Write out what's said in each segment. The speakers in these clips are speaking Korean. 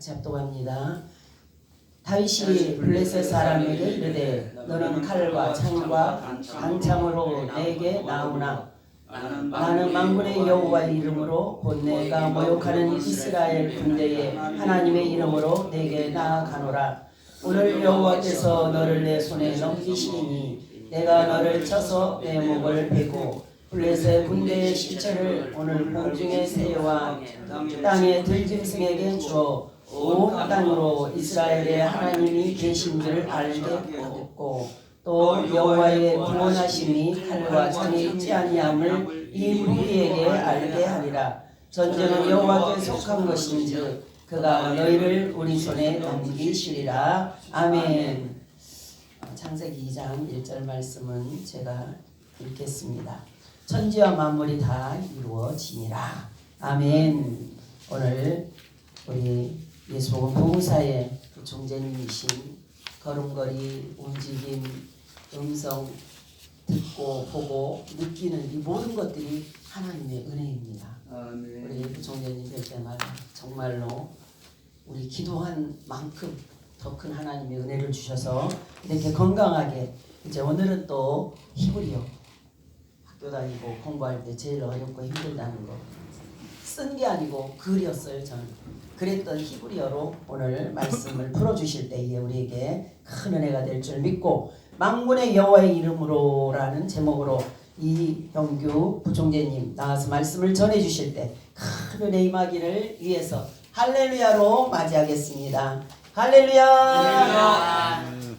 같이 합독합니다. 다윗이 블레셋 사람에게 이르되 너는 칼과 창과 당창으로 내게 나오나 나는 만군의 여호와의 이름으로 곧 내가 모욕하는 이스라엘 군대의 하나님의 이름으로 내게 나아가노라. 오늘 여호와께서 너를 내 손에 넘기시니 내가 너를 쳐서 내 목을 베고 블레셋 군대의 시체를 오늘 공중의 새와 땅의 들짐승에게 주어 온 땅으로 이스라엘의 하나님이 계신 줄 알게 하였고 또 여호와의 구원하심이 칼과 창에 있지 아니함을 이 무리에게 알게 하리라. 전쟁은 여호와께 속한 것인즉 그가 너희를 우리 손에 넘기시리라. 아멘. 창세기 2장 1절 말씀은 제가 읽겠습니다. 천지와 만물이 다 이루어지니라. 아멘. 오늘 우리 예수복음 봉사의 부총재님이신 걸음걸이, 움직임, 음성, 듣고 보고 느끼는 이 모든 것들이 하나님의 은혜입니다. 아멘. 우리 부총재님 뵐 때마다 정말로 우리 기도한 만큼 더 큰 하나님의 은혜를 주셔서 이렇게 건강하게 이제 오늘은 또 히브리어 학교 다니고 공부할 때 제일 어렵고 힘들다는 거 쓴 게 아니고 글이었어요. 저는 그랬던 히브리어로 오늘 말씀을 풀어주실 때에 우리에게 큰 은혜가 될 줄 믿고 만군의 여호와의 이름으로라는 제목으로 이형규 부총재님 나와서 말씀을 전해주실 때 큰 은혜 임하기를 위해서 할렐루야로 맞이하겠습니다. 할렐루야. 할렐루야.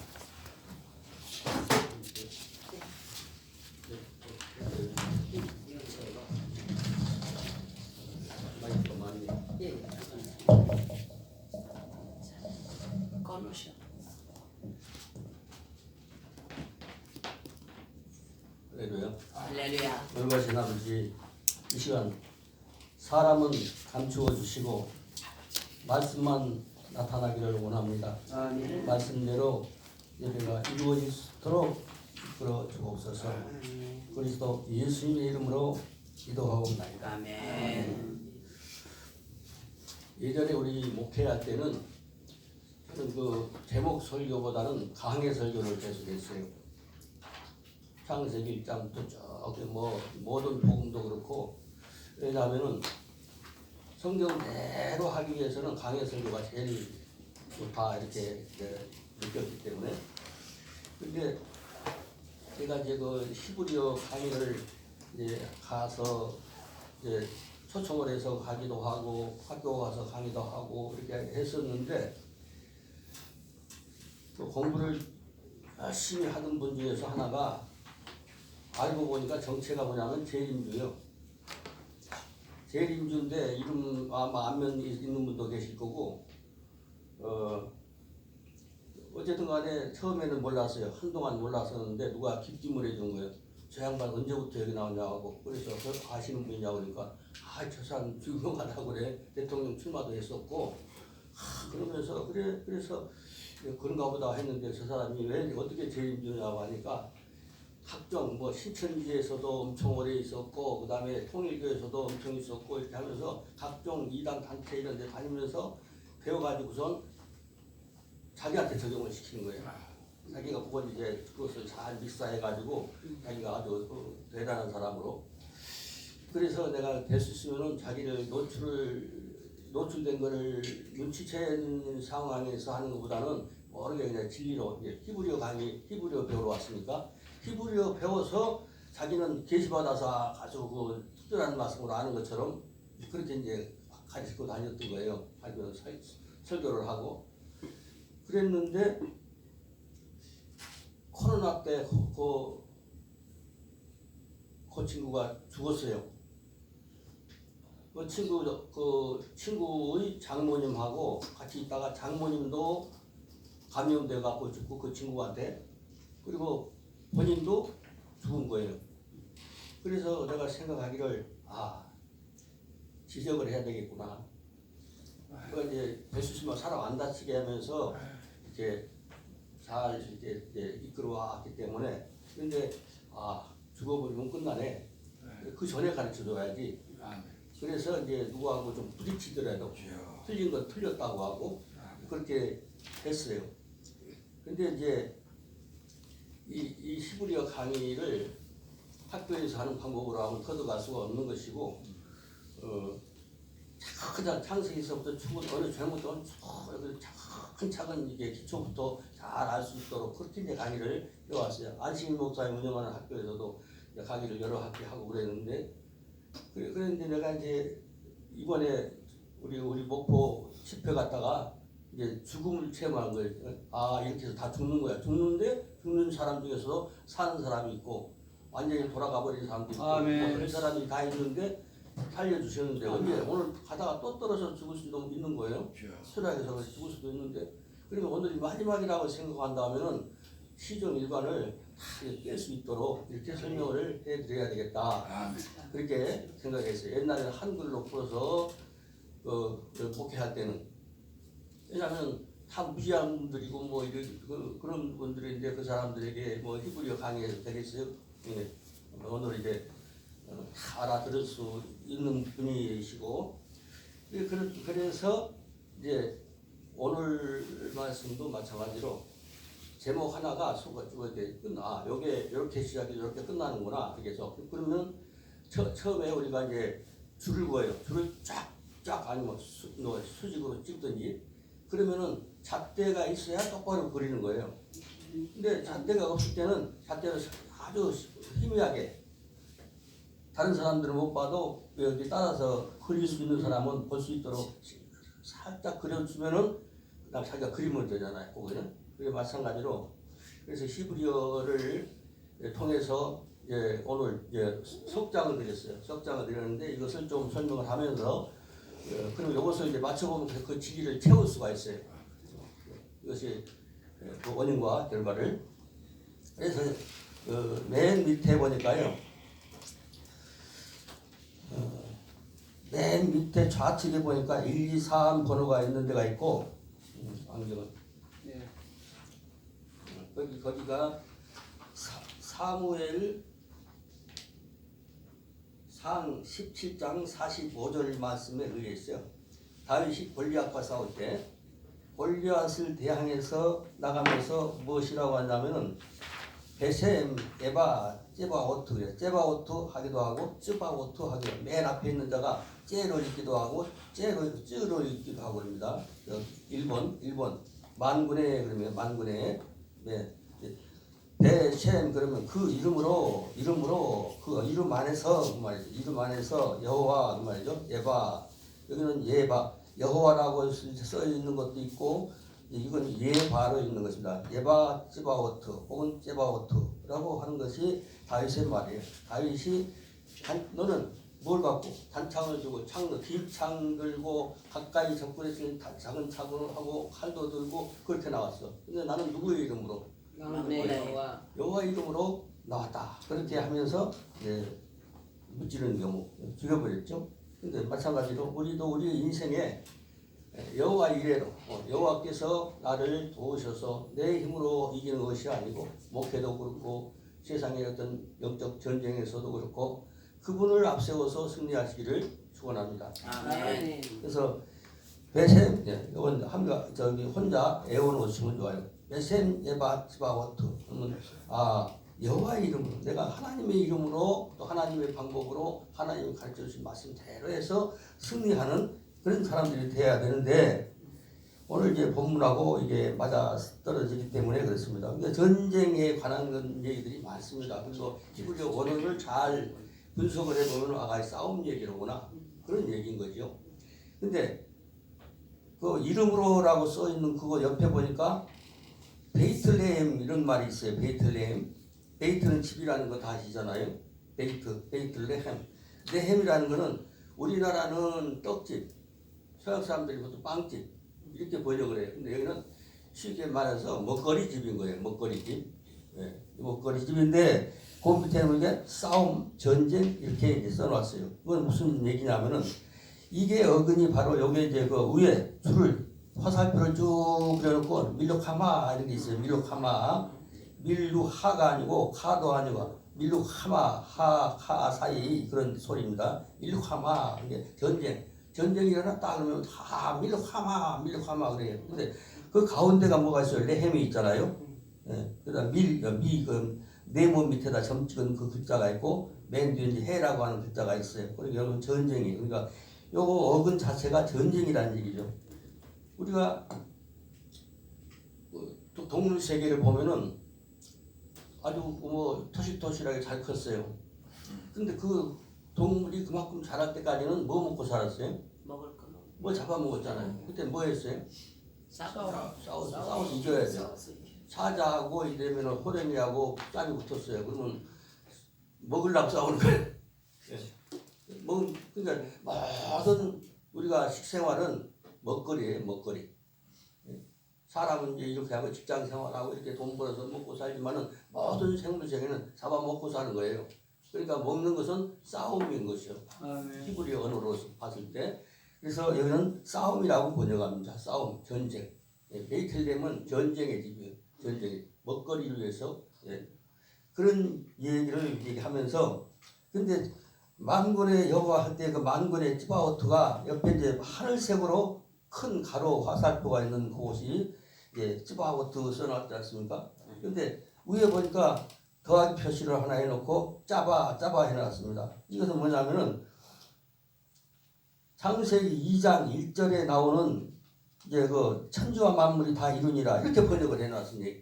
할렐루야. 할렐루야. 놀라신 아버지, 이 시간 사람은 감추어 주시고 말씀만 나타나기를 원합니다. 아멘. 말씀대로 예배가 이루어지도록 이끌어 주옵소서. 그리스도 예수님의 이름으로 기도하옵나이다. 아멘. 예전에 우리 목회할 때는 저는 그 제목 설교보다는 강해 설교를 계속했어요. 창세기 1장부터 쭉 모든 복음도 그렇고, 왜냐하면은 성경대로 하기 위해서는 강해 설교가 제일 좋다 이렇게 느꼈기 때문에. 근데 제가 이제 그 히브리어 강의를 이제 가서 이제 초청을 해서 가기도 하고 학교 가서 강의도 하고 이렇게 했었는데, 그 공부를 열심히 하던 분 중에서 하나가 알고 보니까 정체가 뭐냐면 재림주요. 재림주인데 이름 아마 안면 있는 분도 계실 거고, 어쨌든 간에 처음에는 몰랐어요. 한동안 몰랐었는데 누가 기침을 해준 거예요. 저 양반 언제부터 여기 나오냐고. 그래서 아시는 분이냐고 그러니까 저 사람 유명하다고 그래. 대통령 출마도 했었고, 그러면서 그래서 그런가 보다 했는데 저 사람이 왜 어떻게 재림주냐고 하니까 각종 신천지에서도 엄청 오래 있었고, 그 다음에 통일교에서도 엄청 있었고, 이렇게 하면서 각종 이단 단체 이런 데 다니면서 배워가지고선 자기한테 적용을 시키는 거예요. 자기가 그것을 잘 믹스해가지고 자기가 아주 대단한 사람으로. 그래서 내가 될 수 있으면은 자기를 노출된 거를 눈치챈 상황에서 하는 것보다는 모르게 그냥 진리로 히브리어 강의, 히브리어 배우러 왔으니까 히브리어 배워서 자기는 계시받아서 아주 그 특별한 말씀으로 아는 것처럼 그렇게 이제 가르치고 다녔던 거예요. 설교를 하고. 그랬는데 코로나 때 그 친구가 죽었어요. 그 친구의 장모님하고 같이 있다가 장모님도 감염돼 갖고 죽고 그 친구한테, 그리고 본인도 죽은 거예요. 그래서 내가 생각하기를 지적을 해야 되겠구나. 그러니까 이제 배수심을 사람 안 다치게 하면서 이렇게 잘 이렇게 이끌어 왔기 때문에. 근데 죽어버리면 끝나네. 그 전에 가르쳐 줘야지. 그래서 이제 누구하고 좀 부딪히더라도 틀린 건 틀렸다고 하고 그렇게 했어요. 근데 이제 이 히브리어 강의를 학교에서 하는 방법으로 하면 커져갈 수가 없는 것이고 가장 창세기서부터 어느 잘못은 차근차근 이게 기초부터 잘 알 수 있도록 그렇게 이제 강의를 해왔어요. 안식일 목사님 운영하는 학교에서도 이제 강의를 여러 학기 하고 그랬는데 그런데 내가 이제 이번에 우리 목포 집회 갔다가 이제 죽음을 체험한 거예요. 아 이렇게 해서 다 죽는 거야. 죽는데 죽는 사람 중에서도 사는 사람이 있고 완전히 돌아가 버린 사람도 있고 그런 사람이 다 있는데 살려주셨는데 언제 오늘 가다가 또 떨어져 죽을 수도 있는 거예요. 수락에서 죽을 수도 있는데 그러면 오늘이 마지막이라고 생각한다면은 시종 일관을 다 깰 수 있도록 이렇게 설명을 해드려야 되겠다. 그렇게 생각했어요. 옛날에는 한글로 풀어서 목회할 때는 왜냐하면 다 무지한 분들이고 뭐 그런 분들인데 그 사람들에게 뭐 히브리어 강의해도 되겠어요? 예. 오늘 이제 다 알아들을 수 있는 분이시고 그래서 이제 오늘 말씀도 마찬가지로 제목 하나가 이렇게 끝나 요게 이렇게 시작이 이렇게 끝나는구나. 그래서 그러면 처음에 우리가 이제 줄을 그어요. 줄을 쫙 아니면 수직으로 찍든지 그러면은 잣대가 있어야 똑바로 그리는 거예요. 근데 잣대가 없을 때는 잣대를 아주 희미하게 다른 사람들은 못 봐도 여기 따라서 그릴 수 있는 사람은 볼 수 있도록 살짝 그려주면은 그다음 자기가 그리면 되잖아요. 그거는 그게 마찬가지로 그래서 히브리어를 통해서 이제 오늘 이제 석장을 드렸어요. 석장을 드렸는데 이것을 좀 설명을 하면서 그럼 이것을 이제 맞춰보면 그 진리를 채울 수가 있어요. 이것이 그 원인과 결과를. 그래서 맨 밑에 보니까요. 맨 밑에 좌측에 보니까 1, 2, 3 번호가 있는 데가 있고 안경은 거기가 사무엘 상 17장 45절 말씀에 의했어요. 다윗이 골리앗과 싸울 때 골리앗을 대항해서 나가면서 무엇이라고 하냐면은 베셈, 에바, 제바오트 그래요. 제바오트 하기도 하고 쯔바오트 하기도 하고 맨 앞에 있는 자가 째로 읽기도 하고 쯔로 읽기도 하고 그럽니다. 1번 만군의 그러면 만군의 네. 베셈 그러면 그 이름으로 그 이름 안에서 그 말이죠. 이름 안에서 여호와 그 말이죠. 에바 여기는 예바 여호와라고 써 있는 것도 있고 이건 예바로 있는 것입니다. 예바 쯔바오트 혹은 제바오트라고 하는 것이 다윗의 말이에요. 다윗이 너는 뭘 갖고 단창을 들고 긴 창 들고 가까이 접근했으니 작은 창을 하고 칼도 들고 그렇게 나왔어. 근데 나는 누구의 이름으로? 여호와 이름으로 나왔다. 그렇게 하면서 무찌르는 경우 죽여버렸죠. 근데 마찬가지로 우리도 우리 인생에 여호와 이래로 여호와께서 나를 도우셔서 내 힘으로 이기는 것이 아니고 목회도 그렇고 세상의 어떤 영적 전쟁에서도 그렇고 그분을 앞세워서 승리하시기를 축원합니다. 아멘. 그래서 베셈 이건 저기 혼자 애워놓으시면 좋아요. 베셈 예바 츠바오트 그러면 여호와 이름으로 내가 하나님의 이름으로 또 하나님의 방법으로 하나님이 가르쳐 주신 말씀대로 해서 승리하는 그런 사람들이 돼야 되는데 오늘 이제 본문하고 이게 맞아 떨어지기 때문에 그렇습니다. 근데 전쟁에 관한 얘기들이 많습니다. 그래서 히브리어 원어를 잘 분석을 해보면 아가의 싸움 얘기로구나 그런 얘기인 거죠. 근데 그 이름으로라고 써 있는 그거 옆에 보니까 베이틀레헴 이런 말이 있어요. 베이트는 집이라는 거 다 아시잖아요. 베이틀레헴. 레헴이라는 거는 우리나라는 떡집, 서양 사람들이 보통 빵집 이렇게 번역을 해요. 근데 여기는 쉽게 말해서 먹거리집인 거예요. 먹거리집. 먹거리집인데 그 밑에는 이게 싸움, 전쟁 이렇게 이제 써놨어요. 그건 무슨 얘기냐면은 이게 어근이 바로 여기 이제 그 위에 줄을 화살표를 쭉 그려놓고 밀루카마 이런 게 있어요. 밀루카마. 밀루하가 아니고 카도 아니고 밀룩하마 하하 사이 그런 소리입니다. 밀룩하마 이게 전쟁이 일어났다 그러면 다 밀룩하마 그래요. 근데 그 가운데가 뭐가 있어요? 레헴이 있잖아요. 예, 그다음 그 네모 밑에다 점 찍은 그 글자가 있고 맨 뒤에 이제 해라고 하는 글자가 있어요. 그러니까 여러분 전쟁이 그러니까 요거 어근 자체가 전쟁이라는 얘기죠. 우리가 또 동물 세계를 보면은 아주 뭐 토실토실하게 잘 컸어요. 근데 그 동물이 그만큼 자랄 때까지는 뭐 먹고 살았어요? 먹을 거. 뭐 잡아먹었잖아요. 그때 뭐 했어요? 싸워서 이겨야 돼요. 사자하고 이러면 호랭이하고 싸움이 붙었어요. 그러면 먹으려고 싸우는 거예요. 그러니까 모든 우리가 식생활은 먹거리예요, 먹거리. 사람은 이제 이렇게 하고 직장 생활하고 이렇게 돈 벌어서 먹고 살지만은 모든 생물 세계는 잡아먹고 사는 거예요. 그러니까 먹는 것은 싸움인 것이요. 히브리 언어로 봤을 때. 그래서 여기는 싸움이라고 번역합니다. 싸움, 전쟁. 베이틀렘은 전쟁의 집이에요. 전쟁. 먹거리를 위해서. 그런 얘기를 얘기하면서 근데 만군의 여호와 할 때 그 만군의 찌바오트가 옆에 이제 하늘색으로 큰 가로 화살표가 있는 곳이 찌바오트 써놨지 않습니까? 근데 위에 보니까 더하기 표시를 하나 해놓고 짜바 해놨습니다. 이것은 뭐냐면은 창세기 2장 1절에 나오는 이제 그 천지와 만물이 다 이루니라 이렇게 번역을 해놨으니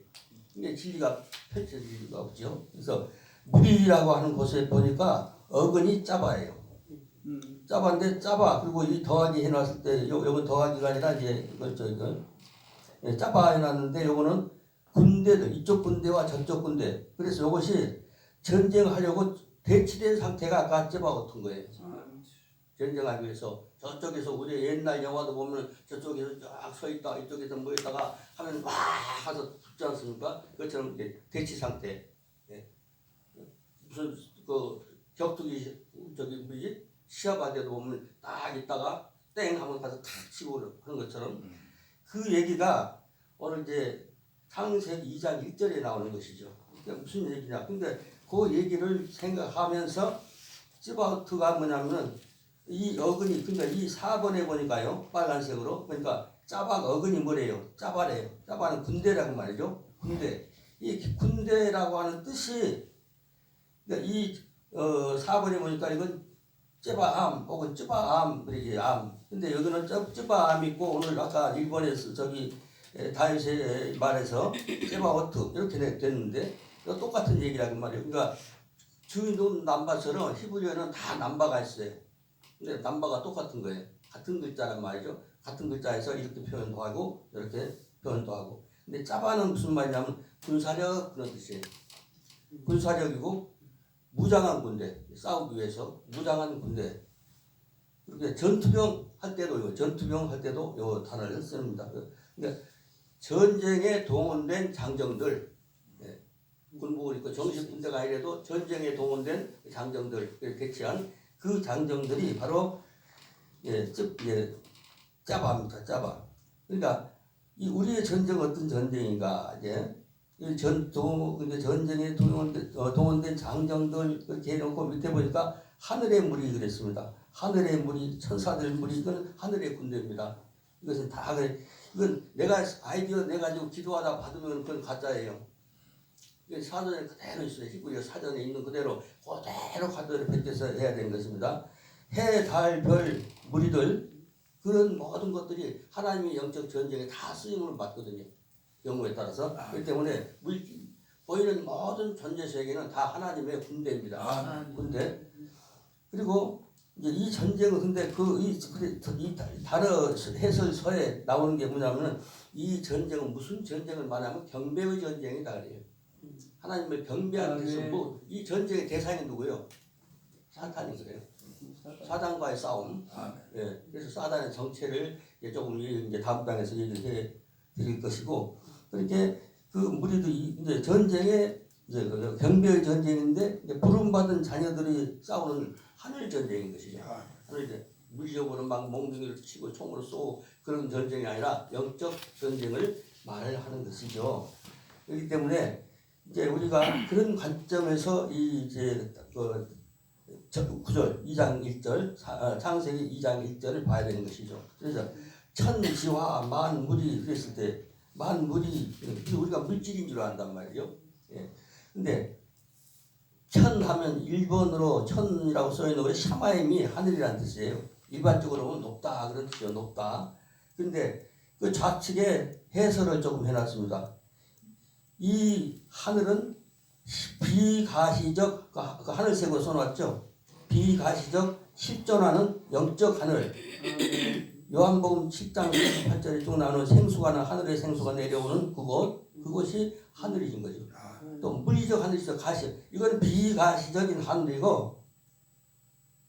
이게 진리가 펼쳐질 리가 없죠. 그래서 무리라고 하는 곳에 보니까 어근이 짜바예요. 짜바인데 짜바 그리고 이 더하기 해놨을 때 요건 더하기가 아니라 이제 짜바 해놨는데 요거는 군대들 이쪽 군대와 저쪽 군대 그래서 요것이 전쟁하려고 대치된 상태가 아까 짜바 같은 거예요. 전쟁하기 위해서 저쪽에서 우리 옛날 영화도 보면 저쪽에서 쫙 서 있다 이쪽에서 뭐 있다가 하면 막 하서 붙지 않습니까? 그것처럼 대치 상태. 무슨 그 격투기 저기 뭐지 시합하게도 보면 딱 있다가 땡 하면 가서 탁 치고 하는 것처럼 그 얘기가 오늘 이제 창세기 2장 1절에 나오는 것이죠. 그러니까 무슨 얘기냐? 근데 그 얘기를 생각하면서 찌바우트가 뭐냐면은 이 어근이 그러니까 이 4번에 보니까요 빨간색으로 그러니까 짜박 어근이 뭐래요? 짜바래요. 짜바는 군대라고 말이죠. 군대. 이 군대라고 하는 뜻이 그러니까 이 4번에 보니까 이건 쯔바암 혹은 쯔바암 이렇게 암. 근데 여기는 쯔바암 있고 오늘 아까 일본에서 저기 다윗의 말에서 쯔바오트 이렇게 됐는데 똑같은 얘기라고 말이에요. 그러니까 주인은 남바처럼 히브리어는 다 남바가 있어요. 근데 남바가 똑같은 거예요. 같은 글자란 말이죠. 같은 글자에서 이렇게 표현도 하고 이렇게 표현도 하고. 근데 짜바는 무슨 말이냐면 군사력 그런 뜻이에요. 군사력이고 무장한 군대, 싸우기 위해서 무장한 군대. 그렇게 전투병 할 때도 요 단어를 씁니다. 그러니까 전쟁에 동원된 장정들, 군복을 입고 정식 군대가 아니라도 전쟁에 동원된 장정들 대치한 그 장정들이 바로 짜바입니다. 짜바. 그러니까 이 우리의 전쟁 어떤 전쟁인가 이제 전쟁에 동원된 장정들 이렇게 해놓고 밑에 보니까 하늘의 물이 그랬습니다. 하늘의 물이 천사들 물이 이건 하늘의 군대입니다. 이것은 다 그래. 이건 내가 아이디어 내가지고 기도하다 받으면 그건 가짜예요. 사전에 그대로 있어요. 히브리어 사전에 있는 그대로 가도를 베껴서 해야 되는 것입니다. 해, 달, 별, 무리들 그런 모든 것들이 하나님의 영적 전쟁에 다 쓰임을 받거든요. 경우에 따라서. 그렇기 때문에 보이는 모든 존재 세계는 다 하나님의 군대입니다. 군대. 그리고 이제 이 전쟁은 근데 이 단어 해설서에 나오는 게 뭐냐면은 이 전쟁은 무슨 전쟁을 말하면 경배의 전쟁이다 그래요. 하나님을 경배하는 데서 이 전쟁의 대상이 누구예요? 사탄이 그래요. 사단과의 싸움. 그래서 사단의 정체를 조금 이제 다음 장에서 얘기해 드릴 것이고, 그렇게 그 무리도 이제 전쟁의 이제 경배의 전쟁인데 이제 부름받은 자녀들이 싸우는 하늘 전쟁인 것이죠. 하늘 물리적으로 막 몽둥이를 치고 총으로 쏘고 그런 전쟁이 아니라 영적 전쟁을 말하는 것이죠. 그렇기 때문에 이제 우리가 그런 관점에서 이 이제 그 구절 2장 1절 창세기 2장 1절을 봐야 되는 것이죠. 그래서 천지와 만물이 그랬을 때 만물이 우리가 물질인 줄 안단 말이에요. 예. 근데 천하면 일본어로 천이라고 써 있는 것이 샤마임이 하늘이라는 뜻이에요. 일반적으로 보면 높다 그런 뜻이죠. 높다. 근데 그 좌측에 해설을 조금 해놨습니다. 이 하늘은 비가시적 그 하늘색으로 써놨죠. 비가시적 실존하는 영적 하늘. 요한복음 7장 28절에 쭉 나오는 생수가 하늘의 생수가 내려오는 그곳이 하늘이신 거죠. 또 물리적 하늘이죠. 가시. 이건 비가시적인 하늘이고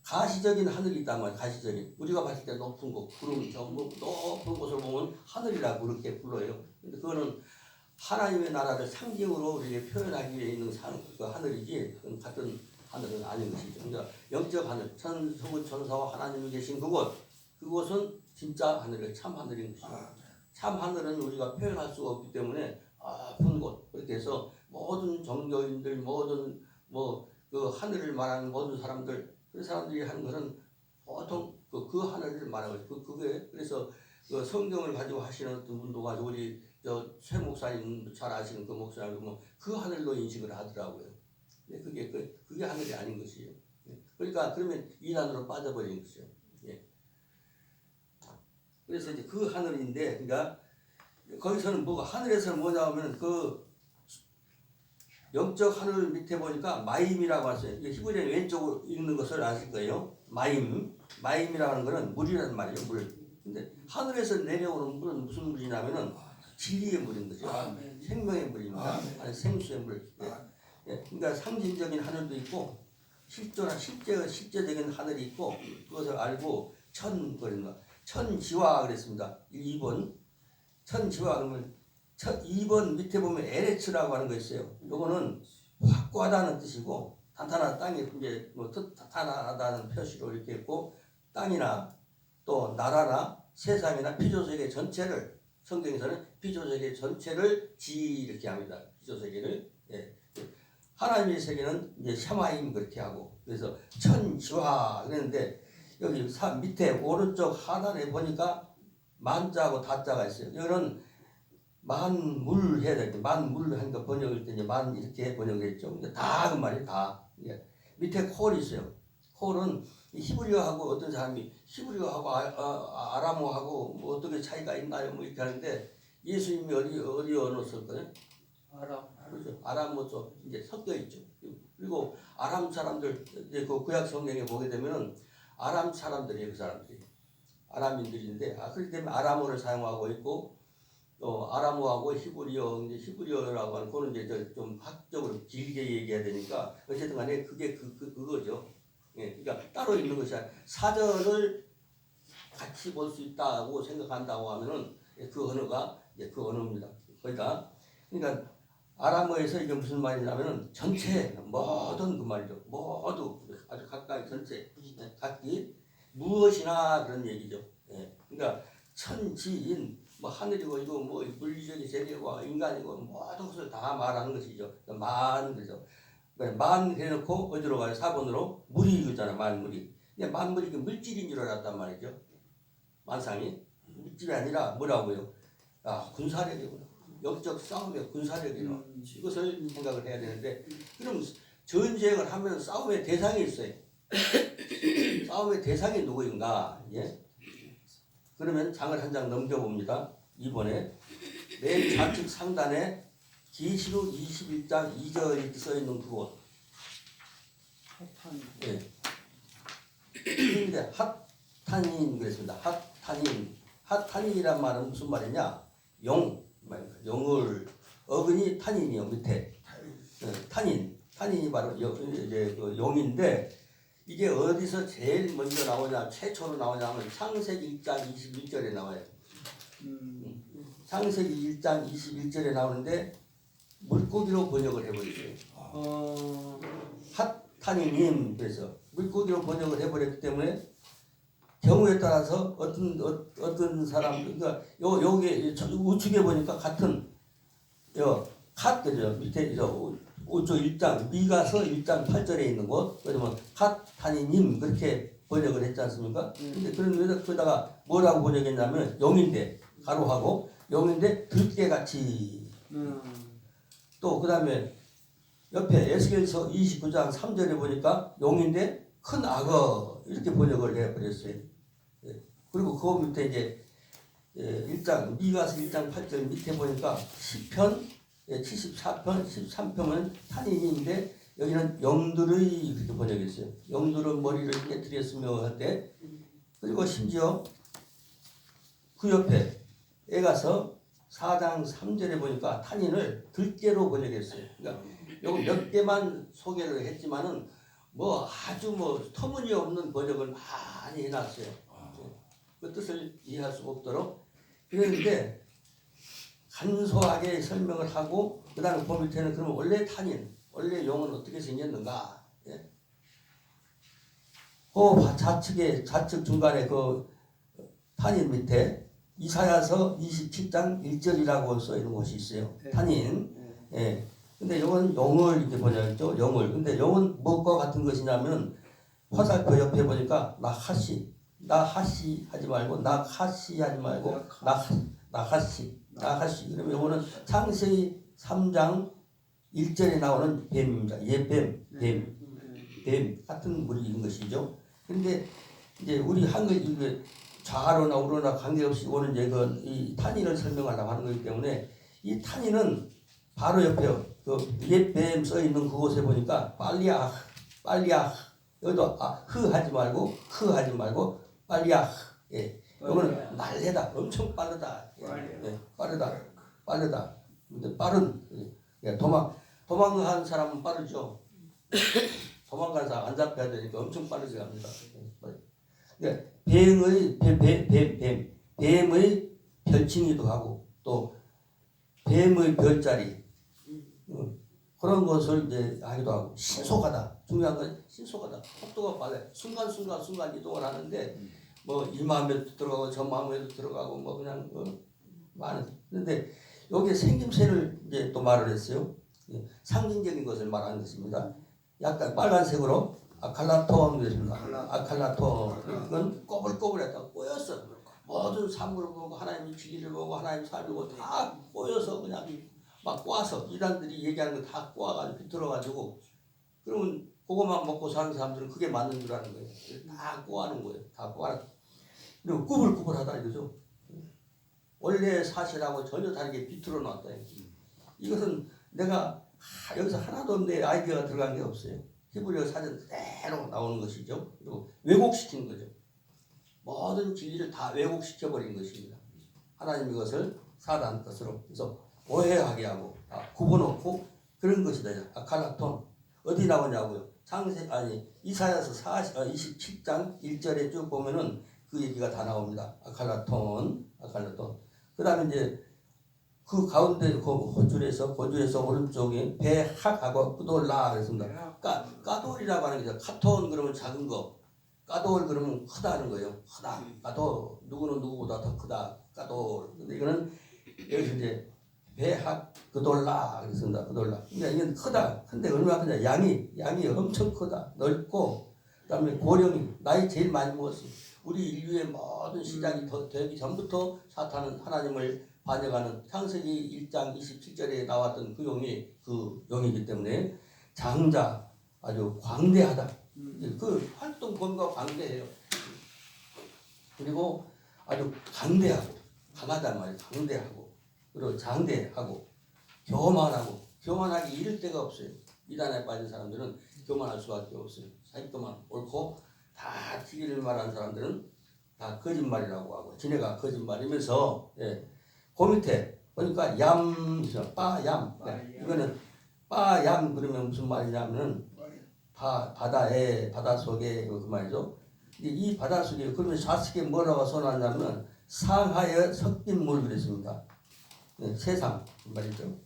가시적인 하늘이 있단 말이에요. 가시적인. 우리가 봤을 때 높은 곳, 구름 전부 높은 곳을 보면 하늘이라고 그렇게 불러요. 근데 그거는 하나님의 나라를 상징으로 우리에게 표현하기 위해 있는 그 하늘이지 같은 하늘은 아닌 것이죠. 그러니까 영적 하늘, 천서구 천사와 하나님이 계신 그곳은 진짜 하늘이에요. 참 하늘인 것이죠. 참 하늘은 우리가 표현할 수가 없기 때문에 아픈 곳 그렇게 해서 모든 종교인들 모든 그 하늘을 말하는 모든 사람들 그 사람들이 하는 것은 보통 그 하늘을 말하고 있어요. 그게 그래서 그 성경을 가지고 하시는 어떤 분도 가지고 우리 최 목사님 잘 아시는 그 목사님 그 하늘로 인식을 하더라고요. 근데 그게 하늘이 아닌 것이에요. 그러니까 그러면 이단으로 빠져버린 것이죠. 예. 그래서 이제 그 하늘인데, 그러니까 거기서는 뭐가 하늘에서는 뭐냐 하면 그 영적 하늘 밑에 보니까 마임이라고 하세요. 히브리어 왼쪽으로 읽는 것을 아실 거예요. 마임이라고 하는 것은 물이라는 말이에요. 물. 근데 하늘에서 내려오는 물은 무슨 물이냐면은 진리의 물인 거죠. 생명의 물입니다. 아니 생수의 물. 예. 그러니까 상징적인 하늘도 있고 실제적인 하늘이 있고 그것을 알고 천지와 그랬습니다. 2번 천지와 그러면 2번 밑에 보면 에레츠라고 하는 거 있어요. 요거는 확고하다는 뜻이고 탄탄한 땅이 이제 탄탄하다는 표시로 이렇게 있고 땅이나 또 나라나 세상이나 피조세계 전체를 성경에서는 피조세계 전체를 이렇게 합니다. 피조세계를 예. 하나님의 세계는 이제 샤마임 그렇게 하고 그래서 천지와 그랬는데 여기 밑에 오른쪽 하단에 보니까 만자하고 다자가 있어요. 이거는 만물 해야 될 때 만물 하니까 번역할 때 이제 만 이렇게 번역했죠. 근데 다 그 말이 다. 예. 밑에 콜이 있어요. 콜은 히브리어하고 어떤 사람이 히브리어하고 아람어하고 뭐 어떻게 차이가 있나요? 뭐 이렇게 하는데 예수님이 어디 언어 썼거든요? 아람. 그렇죠. 아람어도 이제 섞여 있죠. 그리고 아람 사람들 이제 그 구약 성경에 보게 되면은 아람 사람들이에요. 그 사람들이 아람인들인데 그렇기 때문에 아람어를 사용하고 있고 또 아람어하고 히브리어 이제 히브리어라고 하는 거는 이제 좀 학적으로 길게 얘기해야 되니까 어쨌든 간에 그게 그거죠. 예, 그러니까 따로 있는 것이 아니라 사전을 같이 볼 수 있다고 생각한다고 하면은 그 언어가 이제 그 언어입니다. 그러니까 아람어에서 이게 무슨 말이냐면은 전체 모든 그 말이죠. 모두 아주 가까이 전체 각기 무엇이나 그런 얘기죠. 예, 그러니까 천지인 뭐 하늘이고 이거 뭐 물리적인 세계와 인간이고 모든 것을 다 말하는 것이죠. 만 그죠. 만 해놓고 어디로 가요? 4번으로 물이 이거잖아. 만물이. 근데 만물이 그 물질인 줄 알았단 말이죠. 만상이 물질이 아니라 뭐라고요? 군사력이구나. 영적 싸움의 군사력이라 이것을 생각을 해야 되는데 그럼 전쟁을 하면 싸움의 대상이 있어요. 싸움의 대상이 누구인가? 예? 그러면 장을 한 장 넘겨봅니다. 이번에 맨 좌측 상단에 계시록 21장 2절이 써있는 그곳. 예. 그런데 핫탄인 그랬습니다. 핫탄인이란 말은 무슨 말이냐? 영을 어근이 탄인이요. 밑에 탄인이 바로 이제 그 용인데 이게 어디서 제일 먼저 나오냐 최초로 나오냐면 창세기 1장 21절에 나와요. 창세기 1장 21절에 나오는데 물고기로 번역을 해버렸어요. 핫탄이님 그래서 물고기로 번역을 해버렸기 때문에 경우에 따라서 어떤 사람 그러니까 여기 우측에 보니까 같은 갓 그죠 밑에 저 5조 1장 미가서 1장 8절에 있는 것 그러면 갓 탄이님 그렇게 번역을 했지 않습니까? 근데 그런 거다가 뭐라고 번역했냐면 영인데 가로하고 영인데 들깨같이 또 그다음에 옆에 에스겔서 29장 3절에 보니까 용인데 큰 악어 이렇게 번역을 해버렸어요. 예. 그리고 그 밑에 이제 1장 미가서 1장 8절 밑에 보니까 시편 74편 13편은 탄인인데 여기는 영들의 그렇게 번역했어요. 영들은 머리를 깨뜨렸으며 할 때 그리고 심지어 그 옆에 에가서 4장 3절에 보니까 탄인을 들깨로 번역했어요. 그러니까 요거 몇 개만 소개를 했지만은 뭐 아주 뭐 터무니없는 번역을 많이 해놨어요. 그 뜻을 이해할 수 없도록 그랬는데 간소하게 설명을 하고 그다음에 그 밑에는 그러면 원래 탄인, 원래 용은 어떻게 생겼는가? 예? 그 좌측 중간에 그 탄인 밑에 이사야서 27장 1절이라고 써 있는 곳이 있어요. 탄인. 예. 근데 이건 영을 이렇게 번역했죠. 영을. 근데 영은 무엇과 같은 것이냐면 화살표 옆에 보니까 나하시 하지 말고 나하시 하지 말고 나하시. 그러면 이거는 창세기 3장 1절에 나오는 뱀입니다. 뱀 같은 물인 것이죠. 그런데 이제 우리 한글 이게 좌로나 우로나 관계없이 오는 이 탄인을 설명하려고 하는 거기 때문에 이 탄인은 바로 옆에요. 그 옛뱀 써 있는 그곳에 보니까 빨리아 여기도 흐 하지 말고 빨리아 예. 이거는 날래다 엄청 빠르다 예. 빠르다 근데 빠른 예. 도망간 사람은 빠르죠. 도망간 사람 안 잡혀야 되니까 엄청 빠르게 갑니다. 예. 뱀의 별칭이기도 하고 또 뱀의 별자리 그런 것을 이제 하기도 하고 신속하다. 중요한 건 신속하다. 속도가 빨라요. 순간 이동을 하는데 뭐 이 마음에도 들어가고 저 마음에도 들어가고 뭐 그냥 많은. 그런데 여기에 생김새를 이제 또 말을 했어요. 상징적인 것을 말하는 것입니다. 약간 빨간색으로 아칼라톤 그랬습니다. 아칼라톤 이건 꼬불꼬불했다. 꼬였어. 모든 사물을 보고 하나님의 진리를 보고 하나님의 삶을 보고 다 꼬여서 그냥 막 꼬아서 이단들이 얘기하는 거 다 꼬아가지고 비틀어가지고 그러면 그거만 먹고 사는 사람들은 그게 맞는 줄 아는 거예요. 다 꼬아는 거예요. 다 꼬아. 그리고 꾸불꾸불하다 이거죠. 원래 사실하고 전혀 다르게 비틀어 놨다. 이것은 내가 여기서 하나도 내 아이디어가 들어간 게 없어요. 히브리어 사전 그대로 나오는 것이죠. 그리고 왜곡시킨 거죠. 모든 진리를 다 왜곡시켜버린 것입니다. 하나님 이것을 사단 뜻으로 그래서 오해하게 하고 굽어놓고 그런 것이다. 아칼라톤 어디 나오냐고요? 이사야서 27장 1절에 쭉 보면은 그 얘기가 다 나옵니다. 아칼라톤. 그 다음에 이제 그 가운데 그 호줄에서 오른쪽에 배학하고 그돌라 그랬습니다. 까돌이라고 하는 게 카톤 그러면 작은 거, 까돌 그러면 크다는 거예요. 크다. 까돌 누구는 누구보다 더 크다. 까돌. 근데 이거는 여기서 이제 배학 그돌라 그랬습니다. 그돌라. 그러니까 이건 크다. 근데 얼마나 크냐? 양이 엄청 크다. 넓고 그다음에 고령이 나이 제일 많이 먹었어. 우리 인류의 모든 시작이 되기 전부터 사탄은 하나님을 반역하는 창세기 1장 27절에 나왔던 그 용이기 때문에 장자 아주 광대하다. 그 활동 범위가 광대해요. 그리고 아주 강대하고 강하단 말이에요. 강대하고 그리고 장대하고 교만하기 이를 데가 없어요. 이단에 빠진 사람들은 교만할 수밖에 없어요. 자기도만 옳고 다 진리를 말하는 사람들은 다 거짓말이라고 하고 지네가 거짓말이면서 그 밑에 보니까 빠얌 이거는 빠얌 그러면 무슨 말이냐면은 바다 속에 그 말이죠. 이 바다 속에 그러면 좌측에 뭐라고 써놨냐면 상하에 섞인 물 그랬습니다. 세상 말이죠.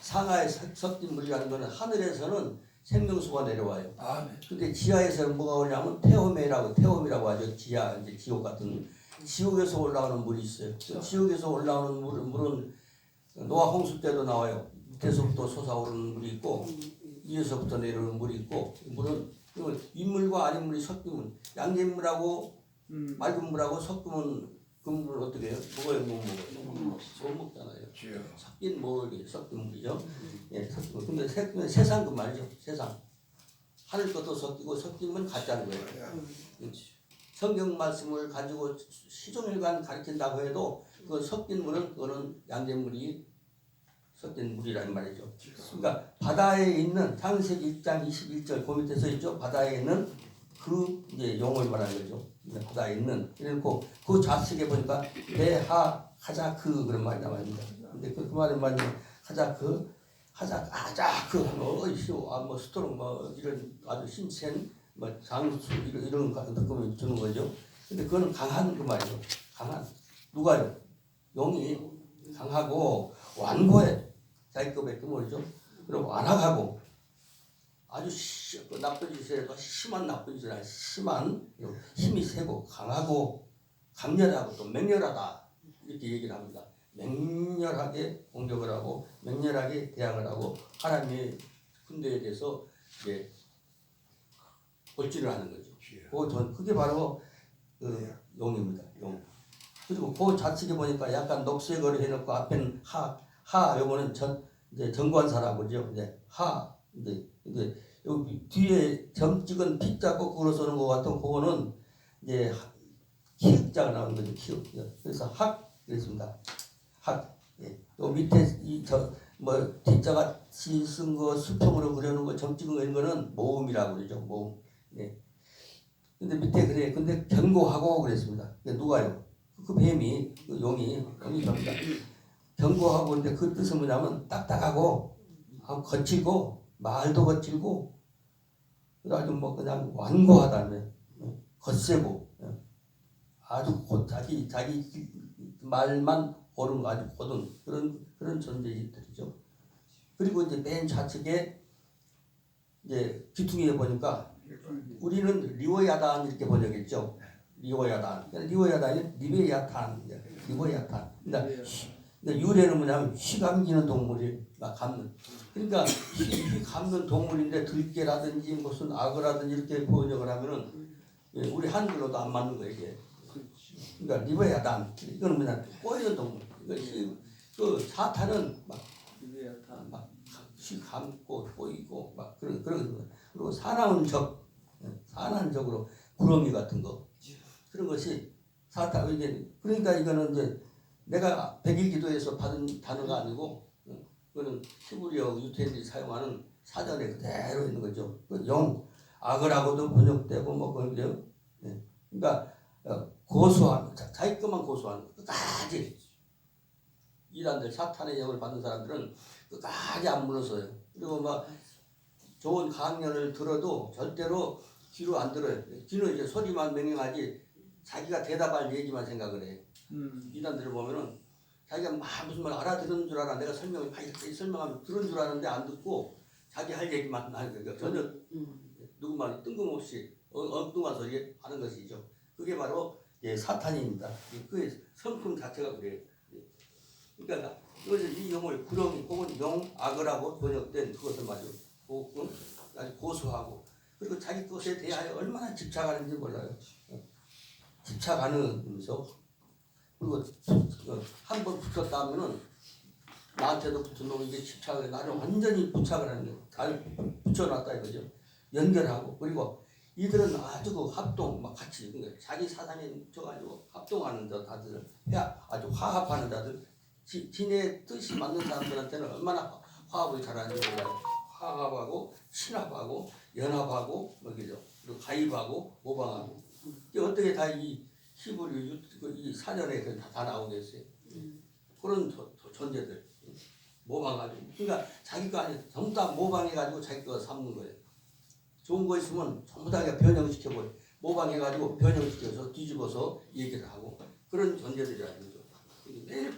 상하에 섞인 물이라는 것은 하늘에서는 생명수가 내려와요. 근데 지하에서는 뭐가 오냐면 태움이라고 하죠. 지하 이제 지옥 같은 지옥에서 올라오는 물이 있어요. 지옥에서 올라오는 물은 노아 홍수 때도 나와요. 밑에서부터 솟아오르는 물이 있고 위에서부터 내려오는 물이 있고 물은 인물과 아닌물이 섞이면 양잿물하고 맑은 물하고 섞으면 그 물을 어떻게 해요? 먹어요? 못 먹어요? 못 먹잖아요. 섞인 물이 섞인 물이죠. 예, 섞이고. 근데 세상 그 말이죠. 세상. 하늘 것도 섞이고 섞이면 가짜는 거예요. 성경 말씀을 가지고 시종일관 가르친다고 해도 그 섞인 물은 그거는 양잿물이 섞인 물이라는 말이죠. 그러니까 바다에 있는 창세기 1장 21절 그 밑에 써 있죠. 바다에 있는 그 이제 용을 말하는 거죠. 바다에 있는 그리고 그 좌측에 보니까 대하 하자크 그런 말이 나옵니다. 근데 그 말은 뭐냐면 하자크 뭐 스토롱 뭐 이런 아주 힘센 뭐 장수 이런 느낌을 주는 거죠. 근데 그거는 강한 그 말이죠. 강한 누가요? 용이 강하고 완고해. 자기급의 그 뭐죠? 그리고 완악하고 아주 나쁜 짓을 해도 심한 나쁜 짓을 해 심한 힘이 세고 강하고 강렬하고 또 맹렬하다 이렇게 얘기를 합니다. 맹렬하게 공격을 하고 맹렬하게 대항을 하고 하나님의 군대에 대해서 이제 볼지를 하는 거죠. 그게 바로 그 용입니다. 용. 그리고 그 좌측에 보니까 약간 녹색으로 해놓고 앞에는 요거는 이제 정관사라고죠. 이제 이제 여기 뒤에 점 찍은 피 자고 그걸로 쓰는 것 같은 그거는 이제 키읔자가 나오는 거죠. 키읔. 그래서 그랬습니다. 예. 요 밑에 T자가 쓴 거 수평으로 그려놓은 거 점 찍은 거 이런 거는 모음이라고 그러죠. 모음. 예. 근데 밑에 그래. 근데 견고하고 그랬습니다. 누가요? 그 뱀이 그 용이 겁니다. 견고하고 근데 그 뜻은 뭐냐면 딱딱하고 거칠고 말도 거칠고 아주 뭐 그냥 완고하다면 거세고 아주 자기 말만 옳은 거 아주 고든 그런 존재들이죠. 그리고 이제 맨 좌측에 이제 귀퉁이에 보니까 우리는 리워야단 이렇게 번역했죠. 리워야단. 리워야단이 리베야탄. 그러니까 유래는 뭐냐면 휘 감기는 동물이 감는. 그러니까 휘 감는 동물인데 들깨라든지 무슨 악어라든지 이렇게 번역을 하면은 우리 한글로도 안 맞는 거예요 이게. 그러니까 리베야단. 이거는 뭐냐 꼬이는 동물. 그 사탄은 휘 감고 꼬이고 막 그런 그리고 사나운 적으로 구렁이 같은 거 그런 것이 사탄 이제 그러니까 이거는 이제 내가 백일기도에서 받은 단어가 아니고 그거는 히브리어 유태인들이 사용하는 사전에 그대로 있는 거죠. 용 악어라고도 번역되고 뭐 그런데요. 그러니까 고소한 자기 것만 고소하는 끝까지 이란들 사탄의 영을 받는 사람들은 끝까지 안 물러서요. 그리고 막 좋은 강연을 들어도 절대로 귀로 안 들어요. 귀는 이제 소리만 명령하지 자기가 대답할 얘기만 생각을 해요. 이단들을 보면은 자기가 막 무슨 말 알아들은 줄 알아. 내가 설명하면 들은 줄 아는데 안 듣고 자기 할 얘기만 하는 거예요. 전혀 누구 말이 뜬금없이 엉뚱한 소리 하는 것이죠. 그게 바로 사탄입니다. 그 성품 자체가 그래요. 그러니까 이 용을 구렁이 혹은 용 악어라고 번역된 그것을 말이죠. 아주 고소하고 그리고 자기 것에 대하여 얼마나 집착하는지 몰라요. 집착하면서 그리고 한 번 붙었다 하면은 나한테도 붙은 놈이 이게 집착을 나를 완전히 부착을 하는 거예요. 잘 붙여놨다 이거죠. 연결하고 그리고 이들은 아주 그 합동 막 같이 그러니까 자기 사상에 묻혀가지고 합동하는 자들 아주 화합하는 자들 지네 뜻이 맞는 사람들한테는 얼마나 화합을 잘하는지 몰라요. 화합하고 친합하고 연합하고 뭐죠. 그리고 가입하고 모방하고 이게 어떻게 다 이 히브리 이 사전에 다 나오겠어요. 그런 존재들 모방하죠. 그러니까 자기 거 아니 전부 다 모방해가지고 자기 거 삼는 거예요. 좋은 거 있으면 전부 다 변형시켜버려. 모방해가지고 변형시켜서 뒤집어서 얘기를 하고 그런 존재들이라는 거죠. 매일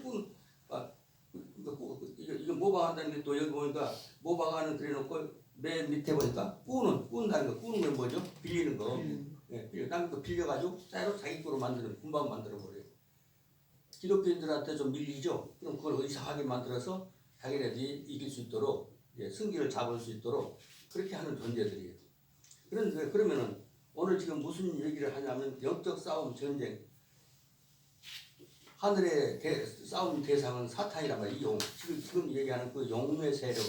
이거 모방한다는 게 또 여기 보니까 모방하는 그래놓고 맨 밑에 보니까 꾸는다는 거. 꾸는 건 뭐죠? 빌리는 거. 남의 거 빌려가지고 따로 자기 거로 금방 만들어버려요. 기독교인들한테 좀 밀리죠? 그럼 그걸 의사하게 만들어서 자기네들이 이길 수 있도록 승기를 잡을 수 있도록 그렇게 하는 존재들이에요. 그런데 그러면은 오늘 지금 무슨 얘기를 하냐면 영적 싸움 전쟁. 하늘의 싸움 대상은 사탄이란 말이에요. 용. 지금 얘기하는 그 용의 세력,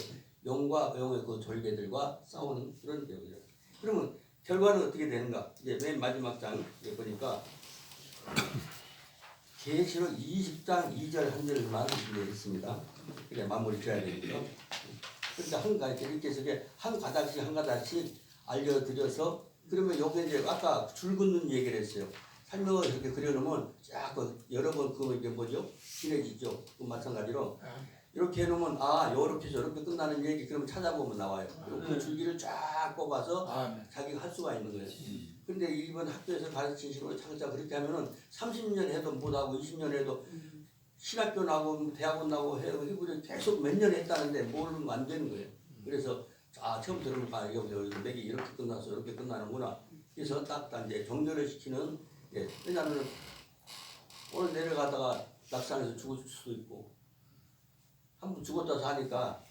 용과 용의 그 졸개들과 싸우는 그런 내용이에요. 그러면 결과는 어떻게 되는가? 이제 맨 마지막 장 보니까 계시록 20장 2절 한 절만 있습니다. 그래 마무리 지어야 되니까. 그러니까 한 가지 이렇게 해서 한 가닥씩 알려드려서 그러면 요게 이제 아까 줄 긋는 얘기를 했어요. 설명을 이렇게 그려놓으면 쫙 여러 번 그 이제 뭐죠? 진해지죠. 그 마찬가지로 이렇게 해놓으면 아 요렇게 저렇게 끝나는 얘기 그러면 찾아보면 나와요. 그리고 그 줄기를 쫙 뽑아서 자기가 할 수가 있는 거예요. 근데 이번 학교에서 가르치는 식으로 장자 그렇게 하면은 30년 해도 못하고 20년 해도 신학교 나고 대학원 나고 해도 계속 몇 년 했다는데 모르면 안 되는 거예요. 그래서 아 처음부터 그러면 여기 맥이 이렇게 끝나서 이렇게 끝나는구나. 그래서 딱 이제 정렬을 시키는 왜냐하면 오늘 내려가다가 낙산에서 죽을 수도 있고 한 번 죽었다 사니까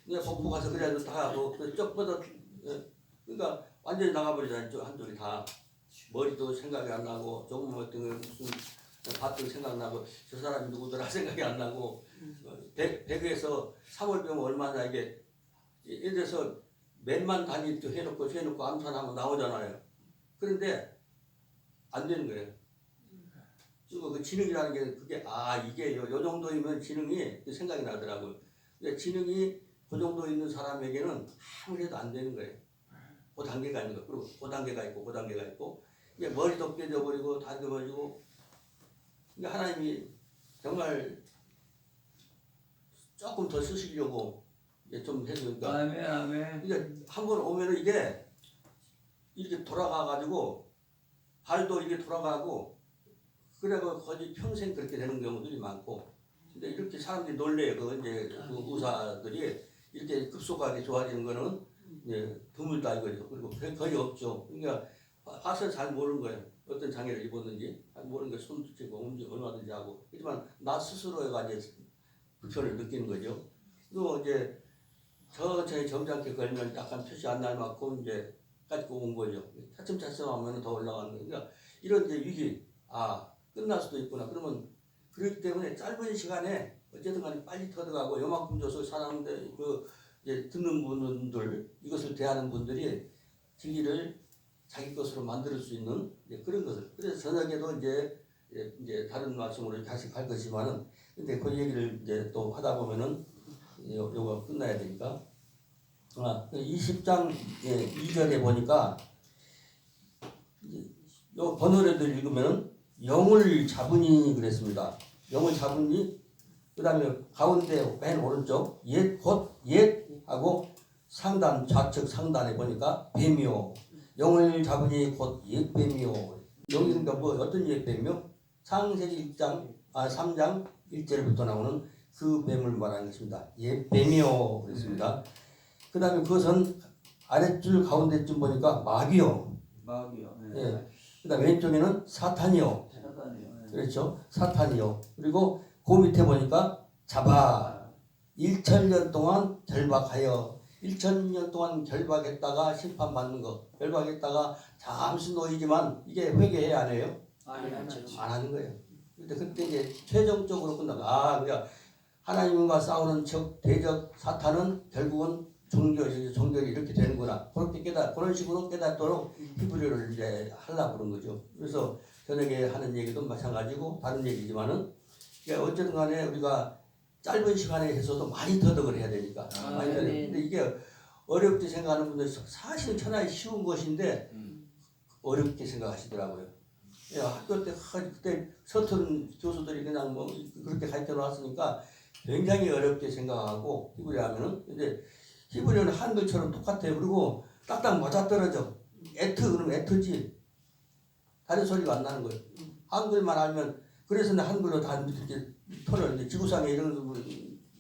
그냥 복부 가서 그래도 다 쩍 뻗어 그러니까 완전히 나가버리잖아요. 한쪽이 다 머리도 생각이 안 나고 조금 어떤 거 무슨 밭도 생각나고 저 사람이 누구더라 생각이 안 나고 배그에서 3월병 얼마나 이게 예를 들어서 몇만 단위 또 해놓고 암산하면 나오잖아요. 그런데 안 되는 거예요. 그리고 그 지능이라는 게 그게 이게 요 정도이면 지능이 생각이 나더라고요. 근데 지능이 그 정도 있는 사람에게는 아무래도 안 되는 거예요. 그 단계가 있는 거. 그리고 그 단계가 있고 그 단계가 있고 이게 머리도 깨져버리고 다 깨져버리고 그러니까 하나님이 정말 조금 더 쓰시려고 좀 해주니까 아멘. 그러니까 한 번 오면은 이게 이렇게 돌아가가지고 발도 이렇게 돌아가고 그래가 거의 평생 그렇게 되는 경우들이 많고 근데 이렇게 사람들이 놀래요. 그 이제 그 의사들이 이렇게 급속하게 좋아지는 거는 드물다 이거죠. 그리고 거의 없죠. 그러니까 봐서 잘 모르는 거예요. 어떤 장애를 입었는지 모르는 게 손도 찌고 움직이 얼마든지 하고 하지만 나 스스로가 이제 불편을 느끼는 거죠. 또 이제 천천히 점잖게 걸면 약간 표시 안 날 만큼 이제 가지고 온 거죠. 차츰차츰 하면 더 올라가는 거예요. 그러니까 이런 이제 위기 끝날 수도 있구나. 그러면 그렇기 때문에 짧은 시간에 어쨌든 간에 빨리 터득하고 요만큼 줘서 사람들 이제 듣는 분들 이것을 대하는 분들이 진리를 자기 것으로 만들 수 있는 그런 것을 그래서 저녁에도 이제 다른 말씀으로 다시 갈 것이지만은 근데 그 얘기를 이제 또 하다 보면은 요거 끝나야 되니까 20장 2절에 보니까 요 번호를 읽으면 영을 잡으니 그랬습니다. 영을 잡으니 그 다음에 가운데 맨 오른쪽 곧 하고 상단 좌측 상단에 보니까 뱀이요 영을 잡으니 곧 옛뱀이요 여기는 뭐 어떤 옛뱀이요? 창세기 3장 1절부터 나오는 그 뱀을 말하는 것입니다. 옛뱀이요 그랬습니다. 그 다음에 그것은 아랫줄 가운데쯤 보니까 마귀요. 그 다음에 왼쪽에는 사탄이요. 그렇죠. 사탄이요. 그리고 그 밑에 보니까 잡아 1000년 동안 결박하여 1000년 동안 결박했다가 심판받는 거 결박했다가 잠시 놓이지만 이게 회개해 안 해요? 안 하는 거예요. 근데 그때 이제 최종적으로 끝나가 그러니까 하나님과 싸우는 대적 사탄은 결국은 종결이 이렇게 되는구나. 그런 식으로 깨닫도록 히브리어를 이제 하려고 그런 거죠. 그래서 저녁에 하는 얘기도 마찬가지고 다른 얘기지만은 어쨌든 간에 우리가 짧은 시간에 해서도 많이 터득을 해야 되니까. 근데 이게 어렵게 생각하는 분들 사실은 천하에 쉬운 것인데 어렵게 생각하시더라고요. 학교 때 그때 서투른 교수들이 그냥 뭐 그렇게 가르쳐 놨으니까 굉장히 어렵게 생각하고 히브리어 하면은 근데 히브리어는 한글처럼 똑같아요. 그리고 딱딱 맞아떨어져. 그러면 애트지. 다른 소리가 안 나는 거예요. 한글만 알면 그래서 한글로 다 이렇게 털었는데 지구상에 이런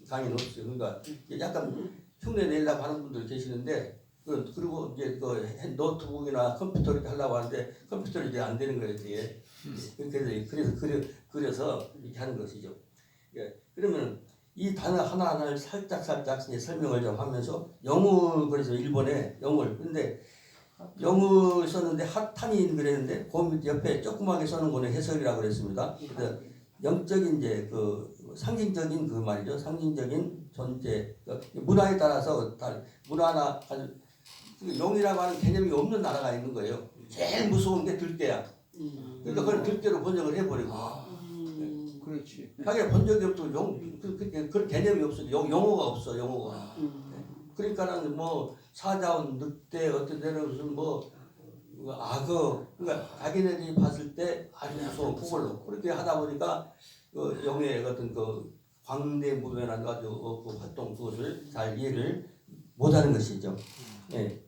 강의는 없어요. 그러니까 약간 흉내 내려고 하는 분들 계시는데 그리고 이제 그 노트북이나 컴퓨터 이렇게 하려고 하는데 컴퓨터는 이제 안 되는 거예요. 그래서 이렇게 하는 것이죠. 그러면 이 단어 하나하나를 살짝 이제 설명을 좀 하면서 영을 그래서 일본에 영을 근데 영을 썼는데 핫탄이 그랬는데 그 밑 옆에 조그맣게 써는 거는 해설이라고 그랬습니다. 그래서 영적인 이제 그 상징적인 그 말이죠. 상징적인 존재 문화에 따라서 문화나 용이라고 하는 개념이 없는 나라가 있는 거예요. 제일 무서운 게 들깨야. 그러니까 그걸 들깨로 번역을 해버리고. 그렇지. 자기가 본 적이 없고 그런 개념이 없어. 용어가 없어. 용어가. 그러니까는 뭐 사자원, 늑대, 어떤 데는 무슨 뭐 악어, 그러니까 자기네들이 봤을 때 아주 무서운 그걸로 그렇게 하다 보니까 그 영의 어떤 그 광대무변한 아주 그 활동 그것을 잘 이해를 못하는 것이죠. 예.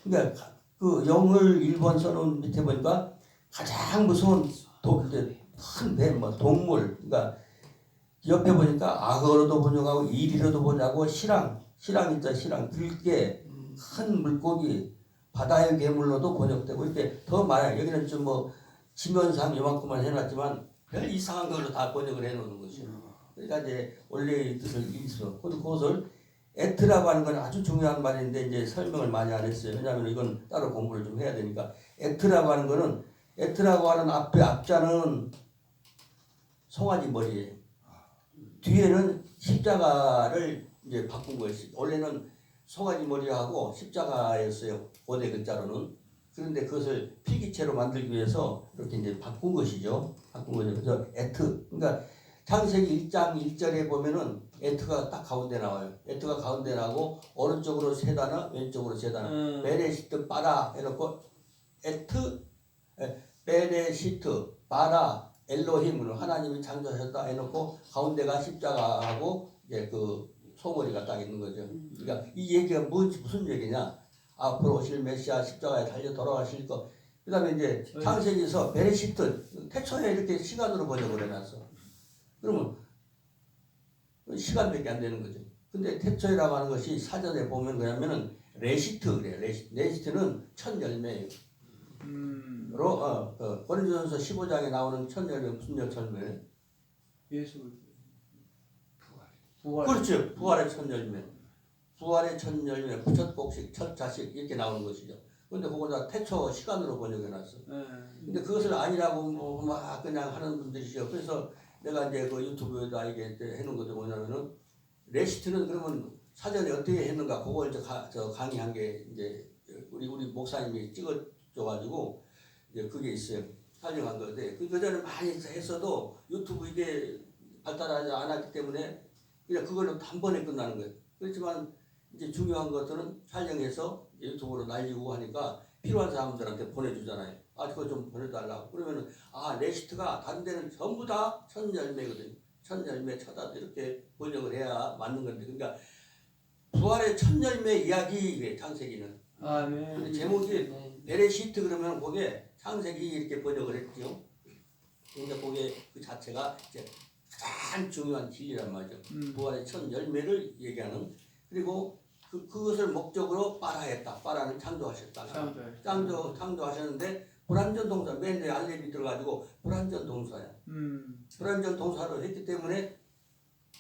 그러니까 그 영을 일본 써놓은 밑에 보니까 가장 무서운 큰뱀뭐 동물, 그러니까 옆에 보니까 악어로도 번역하고 이리로도 번역하고 실황 있죠. 실황 들깨 큰 물고기 바다의 괴물로도 번역되고 이렇게 더 많아요. 여기는 좀 뭐 지면상 요만큼만 해놨지만 별 이상한 걸로 다 번역을 해놓는 것이요. 그러니까 이제 원래의 뜻을 읽어. 그것을 에트라고 하는 건 아주 중요한 말인데 이제 설명을 많이 안 했어요. 왜냐하면 이건 따로 공부를 좀 해야 되니까. 에트라고 하는 거는 에트라고 하는 앞자는 송아지 머리예요. 뒤에는 십자가를 이제 바꾼 것이 원래는 송아지 머리하고 십자가였어요. 고대 글자로는. 그런데 그것을 필기체로 만들기 위해서 이렇게 이제 바꾼 것이죠. 바꾼 거죠. 그래서 에트. 그러니까 창세기 1장 1절에 보면은 에트가 딱 가운데 나와요. 에트가 가운데 나고 오른쪽으로 세 단어, 왼쪽으로 세 단어. 베레시트 빠라 해놓고 에트, 베레시트 빠라 엘로힘으로 하나님이 창조하셨다 해놓고 가운데가 십자가하고 이제 그 소머리가 딱 있는 거죠. 그러니까 이 얘기가 무슨 얘기냐? 앞으로 오실 메시아 십자가에 달려 돌아가실 거. 그다음에 이제 창세기에서 베레시트 태초에 이렇게 시간으로 번역을 해놨어. 그러면 시간밖에 안 되는 거죠. 근데 태초이라고 하는 것이 사전에 보면 그러면은 레시트 그래요. 레시트는 첫 열매예요. 고린도전서 15장에 나오는 첫 열매 무슨 열매? 예수 부활. 그렇죠. 부활의 첫 열매. 부활의 첫 열매, 첫 곡식, 첫 자식 이렇게 나오는 것이죠. 근데 그걸 다 태초 시간으로 번역해놨어. 근데 그것을 아니라고 뭐 막 그냥 하는 분들이죠. 그래서 내가 이제 그 유튜브에다 이게 해놓은 것도 뭐냐면은 레시트는 그러면 사전에 어떻게 했는가 그걸 저 강의한 게 이제 우리 목사님이 찍어줘가지고 이제 그게 있어요. 촬영한 건데 그 전에 많이 했어도 유튜브 이게 발달하지 않았기 때문에 그냥 그걸로 한 번에 끝나는 거예요. 그렇지만 이제 중요한 것들은 촬영해서 유튜브로 날리고 하니까 필요한 사람들한테 보내주잖아요. 아, 그거 좀 보내달라고. 그러면은, 레시트가 다른 데는 전부 다 첫 열매거든요. 첫 열매, 첫아 이렇게 번역을 해야 맞는 건데. 그러니까, 부활의 첫 열매 이야기에 창세기는. 근데 제목이 베레시트 그러면 그게 창세기 이렇게 번역을 했죠. 근데 그게 그 자체가 이제 가장 중요한 진리란 말이죠. 부활의 첫 열매를 얘기하는. 그리고 그것을 목적으로 빠라했다. 빠라는 창조하셨다. 창조하셨는데 불완전 동사 맨 뒤에 알렙이 들어가지고 불완전 동사야. 불완전 동사를 했기 때문에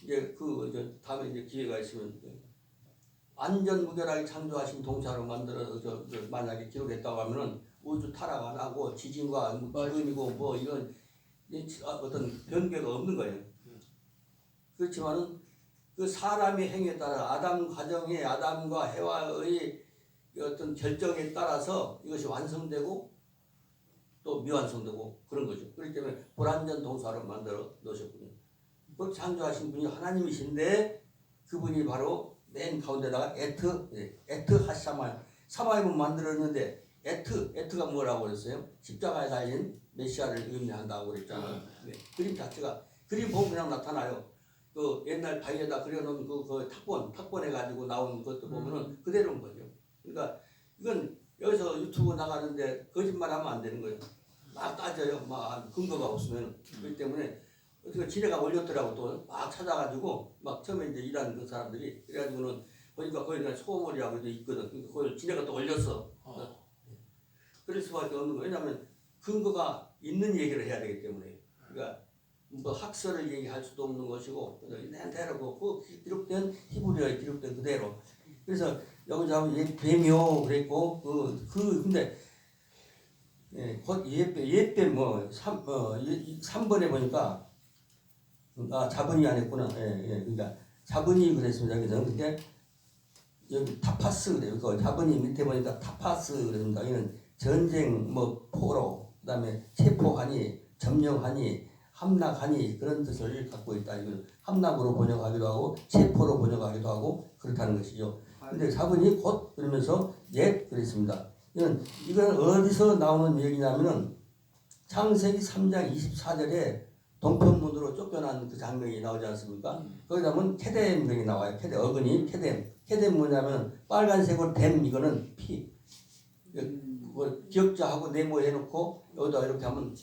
이제 다음에 이제 기회가 있으면 완전 무결하게 창조하신 동사로 만들어서 만약에 기록했다고 하면은 우주 타락 안 하고 지진과 기근이고 뭐 이런 어떤 변개가 없는 거예요. 그렇지만은 그 사람의 행위에 따라 아담 가정의 아담과 해와의 어떤 결정에 따라서 이것이 완성되고 또 미완성되고 그런 거죠. 그렇기 때문에 불완전 동사로 만들어 놓으셨군요. 그 창조하신 분이 하나님이신데 그분이 바로 맨 가운데다가 에트 하샤마임 사마임은 만들었는데 에트가 뭐라고 그랬어요? 십자가에 달린 메시아를 의미한다고 그랬잖아요. 그림 자체가 그림 보면 그냥 나타나요. 그 옛날 바위에다 그려놓은 그 탁본 해가지고 나온 것도 보면은 그대로인 거죠. 그러니까 이건 여기서 유튜브 나가는데 거짓말하면 안 되는 거예요. 막 따져요. 막 근거가 없으면. 그렇기 때문에 어떻게 지네가 올렸더라고 또 막 찾아가지고 막 처음에 이제 일하는 그 사람들이 그래가지고는 보니까 거기 그냥 소머리하고 있거든. 그러니까 그걸 지네가 또 올렸어. 그럴 수밖에 없는 거예요. 왜냐하면 근거가 있는 얘기를 해야 되기 때문에. 그러니까 뭐 학설을 얘기할 수도 없는 것이고 대로 그 기록된 히브리어에 기록된 그대로. 그래서 여기서 예배묘 그랬고 근데 곧 예배 뭐 3번에 보니까 자본이 안 했구나. 그러니까 자본이 그랬습니다. 그래서 근데 여기 타파스 그래요. 그 자본이 밑에 보니까 타파스 그랬습니다. 이는 전쟁 뭐 포로 그다음에 체포하니 점령하니 함락하니 그런 뜻을 갖고 있다. 이걸 함락으로 번역하기도 하고 체포로 번역하기도 하고 그렇다는 것이죠. 근데 자본이 곧 그러면서 옛 그랬습니다. 이건 어디서 나오는 얘기냐면은 창세기 3장 24절에 동편문으로 쫓겨난 그 장면이 나오지 않습니까? 거기다 보면 케뎀이 나와요. 어근이 케뎀 뭐냐면 빨간색으로 댐 이거는 피. 기역자하고 네모해놓고 여기다 이렇게 하면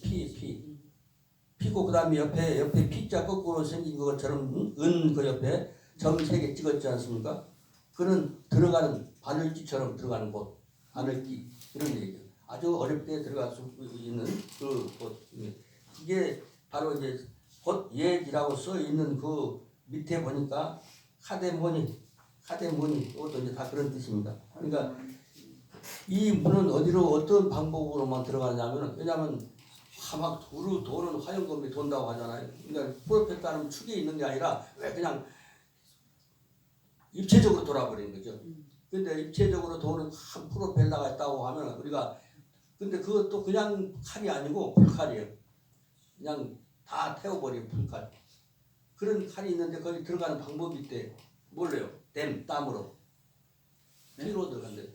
피고 그다음에 옆에 피자 거꾸로 생긴 것처럼 은 그 옆에 점 3개 찍었지 않습니까? 그는 들어가는 바늘기처럼 들어가는 곳, 바늘기 이런 얘기예요. 아주 어렵게 들어갈 수 있는 그 곳. 이게 바로 이제 곧 옛이라고 써 있는 그 밑에 보니까 카데모니 이것도 이제 다 그런 뜻입니다. 그러니까 이 문은 어디로 어떤 방법으로만 들어가냐면은 왜냐하면 막 도는 화염검이 돈다고 하잖아요. 그러니까 프로펠러는 축이 있는 게 아니라 왜 그냥 입체적으로 돌아버리는 거죠. 근데 입체적으로 도는 큰 프로펠러가 있다고 하면 우리가 근데 그것도 그냥 칼이 아니고 불칼이에요. 그냥 다 태워버린 불칼. 그런 칼이 있는데 거기 들어가는 방법이 있대. 몰라요. 땀으로. 피로 들어간대.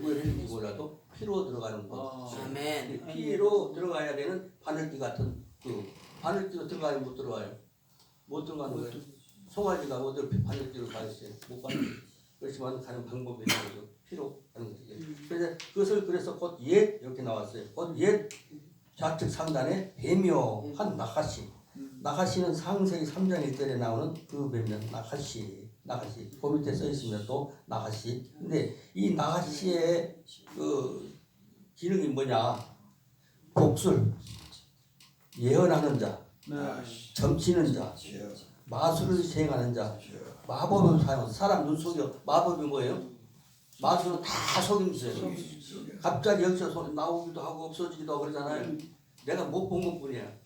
뭘 했는지 몰라도 피로 들어가는 거. 아멘. 피로 들어가야 되는 바늘기 같은 바늘기로 들어가야 못 들어가요. 못 들어가는 거예요. 송아지가 어디 바늘기로 가 있어요. 못 가는 거예요. 그렇지만 가는 방법이 있는 거죠. 피로 가는 거죠. 그래서 그래서 곧 옛 이렇게 나왔어요. 곧 옛 좌측 상단에 배묘한 나카시는 창세기 3장 1절에 나오는 그 배묘 나카시 그 밑에 써 있습니다. 또 나카시. 근데 이 나카시의 그 기능이 뭐냐? 복술, 예언하는 자, 점치는 자, 마술을 시행하는 자, 마법을 사용하는 사람 눈 속여 마법이 뭐예요? 마술은 다 속임수예요. 갑자기 여기서 소리 나오기도 하고 없어지기도 하고 그러잖아요. 내가 못 본 것뿐이야.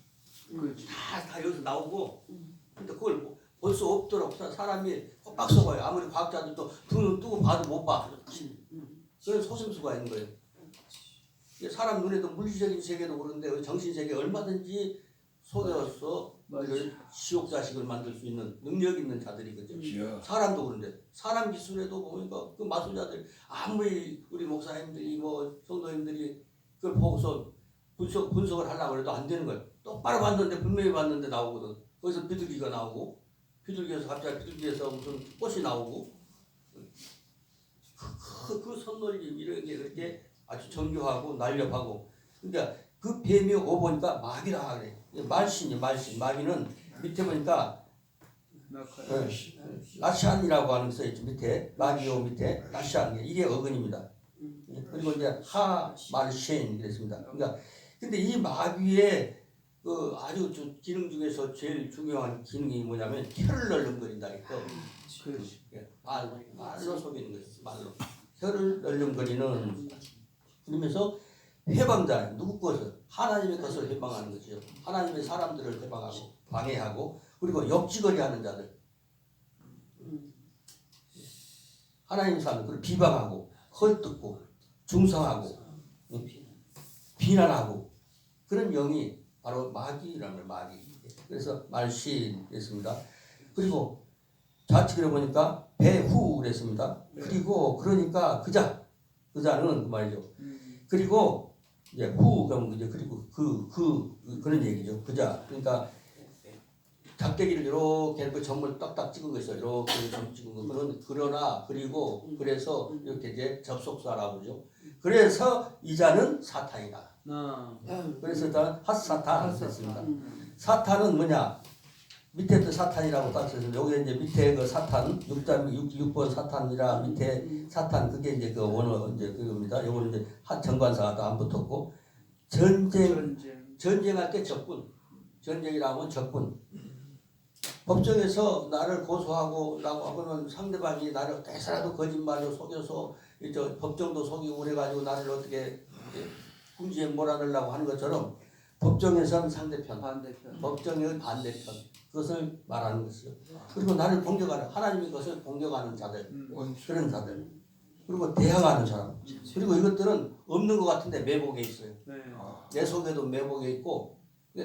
다 여기서 나오고 근데 그걸 볼 수 없도록 사람이 꽉 속아요. 아무리 과학자들도 눈을 뜨고 봐도 못 봐. 그런 속임수가 있는 거예요. 사람 눈에도 물리적인 세계도 그런데 정신 세계 얼마든지 속여서 지옥 자식을 만들 수 있는 능력 있는 자들이거든요. 사람도 그런데 사람 기술에도 보니까 그 마술자들 아무리 우리 목사님들이 뭐 성도님들이 그걸 보고서 분석을 하려고 해도 안 되는 거예요. 똑바로 봤는데 분명히 봤는데 나오거든. 거기서 비둘기가 나오고 비둘기에서 갑자기 비둘기에서 무슨 꽃이 나오고 그 선놀림 이런 게 그렇게 아주 정교하고 날렵하고 그러니까 그 배묘 보니까 마귀라 그래. 말신이 마귀는 밑에 보니까 라샨이라고 하는 게 써있죠. 밑에 마귀요 밑에 라샨 이게 어근입니다. 그리고 이제 하 말신 그랬습니다. 그러니까 근데 이 마귀의 그 아주 기능 중에서 제일 중요한 기능이 뭐냐면 혀를 널름거린다 이거. 말로 속이는 거예요. 말로 혀를 널름거리는 그러면서 해방자 누구 것을 하나님의 것을 해방하는 거죠. 하나님의 사람들을 해방하고 방해하고 그리고 역지거리하는 자들 하나님의 사람들을 비방하고 헐뜯고 중성하고 비난하고 그런 영이 바로 마귀라는 마귀. 그래서 말신 그랬습니다. 그리고 좌측으로 보니까 배후 그랬습니다. 그리고 그러니까 그자는 그 말이죠. 그리고 이제 후 그러면 이제 그리고 그런 얘기죠. 그자 그러니까 작대기를 이렇게 점을 딱딱 찍은 거 있어요. 이렇게 점 찍은 거. 그러나 그리고 그래서 이렇게 이제 접속사라고 그러죠. 그래서 이자는 사탄이다. 그래서 일단 핫사탄 했습니다. 사탄은 뭐냐? 밑에 또 사탄이라고 딱 써서 여기 이제 밑에 그 사탄 6번 사탄이라 밑에 사탄 그게 이제 그 원어 이제 그겁니다. 요거는 이제 한 정관사가 또 안 붙었고 전쟁할 때 적군 전쟁이라면 적군. 법정에서 나를 고소하고 라고 하고는 상대방이 나를 어떻게 해서라도 거짓말로 속여서 저 법정도 속이고 그래가지고 나를 어떻게 궁지에 몰아넣으려고 하는 것처럼 법정에서는 상대편, 반대편. 법정의 반대편 그것을 말하는 것이죠. 그리고 나를 공격하는 하나님의 것을 공격하는 자들 그런 자들 그리고 대항하는 사람 그리고 이것들은 없는 것 같은데 매복에 있어요. 네. 내 속에도 매복에 있고